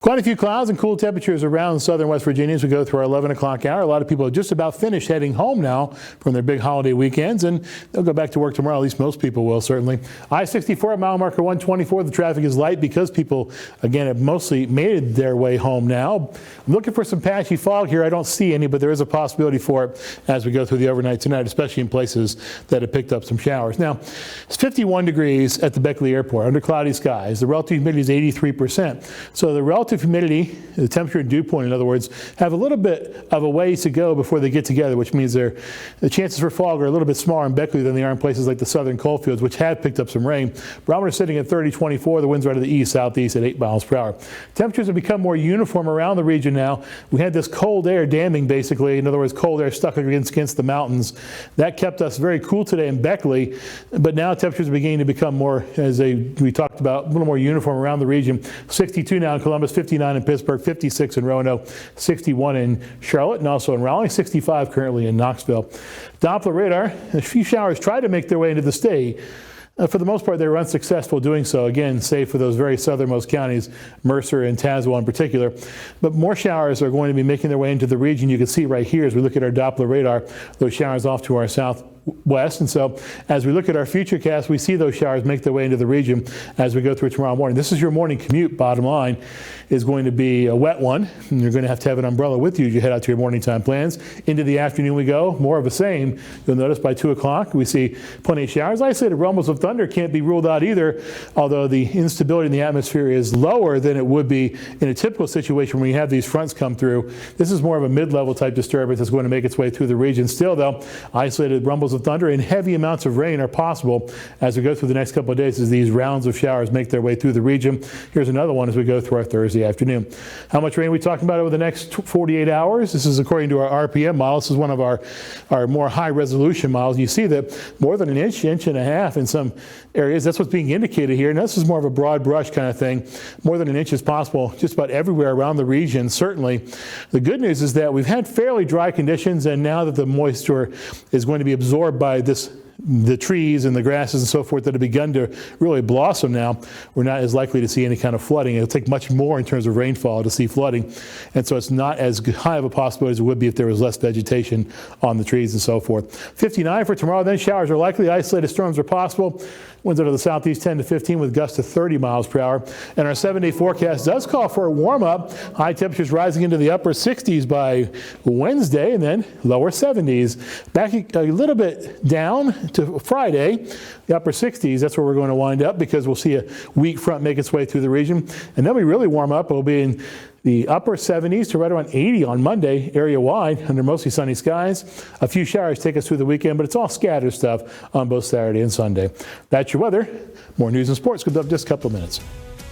Quite a few clouds and cool temperatures around southern West Virginia as we go through our 11 o'clock hour. A lot of people are just about finished heading home now from their big holiday weekends, and they'll go back to work tomorrow. At least most people will, certainly. I-64 mile marker 124. The traffic is light because people, again, have mostly made their way home now. I'm looking for some patchy fog here. I don't see any, but there is a possibility for it as we go through the overnight tonight, especially in places that have picked up some showers. Now, it's 51 degrees at the Beckley Airport under cloudy skies. The relative humidity is 83%. So the relative humidity, the temperature and dew point, in other words, have a little bit of a ways to go before they get together, which means the chances for fog are a little bit smaller in Beckley than they are in places like the southern coalfields, which have picked up some rain. Barometer sitting at 30.24. The winds are out of the east, southeast at 8 miles per hour. Temperatures have become more uniform around the region now. We had this cold air damming, basically. In other words, cold air stuck against the mountains. That kept us very cool today in Beckley, but now temperatures are beginning to become more, as we talked about, a little more uniform around the region. 62 now in Columbus, 59 in Pittsburgh, 56 in Roanoke, 61 in Charlotte, and also in Raleigh, 65 currently in Knoxville. Doppler radar, a few showers try to make their way into the state. For the most part, they were unsuccessful doing so, again, save for those very southernmost counties, Mercer and Tazewell in particular. But more showers are going to be making their way into the region. You can see right here as we look at our Doppler radar, those showers off to our southwest. And so as we look at our future cast, we see those showers make their way into the region as we go through tomorrow morning. This is your morning commute, bottom line, is going to be a wet one. And you're going to have an umbrella with you as you head out to your morning time plans. Into the afternoon we go, more of the same. You'll notice by 2 o'clock we see plenty of showers. Isolated rumbles of thunder can't be ruled out either, although the instability in the atmosphere is lower than it would be in a typical situation when you have these fronts come through. This is more of a mid-level type disturbance that's going to make its way through the region. Still, though, isolated rumbles of thunder and heavy amounts of rain are possible as we go through the next couple of days as these rounds of showers make their way through the region. Here's another one as we go through our Thursday afternoon. How much rain are we talking about over the next 48 hours? This is according to our RPM model. This is one of our more high-resolution models. You see that more than an inch, inch and a half in some areas. That's what's being indicated here. Now, this is more of a broad brush kind of thing. More than an inch is possible just about everywhere around the region, certainly. The good news is that we've had fairly dry conditions, and now that the moisture is going to be absorbed by the trees and the grasses and so forth that have begun to really blossom now, we're not as likely to see any kind of flooding. It'll take much more in terms of rainfall to see flooding, and so it's not as high of a possibility as it would be if there was less vegetation on the trees and so forth. 59 for tomorrow, then showers are likely. Isolated storms are possible. Winds out of the southeast 10 to 15 with gusts to 30 miles per hour. And our 7-day forecast does call for a warm-up. High temperatures rising into the upper 60s by Wednesday, and then lower 70s. Back a little bit down to Friday, the upper 60s. That's where we're going to wind up because we'll see a weak front make its way through the region. And then we really warm up. It'll be in the upper 70s to right around 80 on Monday, area-wide, under mostly sunny skies. A few showers take us through the weekend, but it's all scattered stuff on both Saturday and Sunday. That's your weather. More news and sports comes up in just a couple of minutes.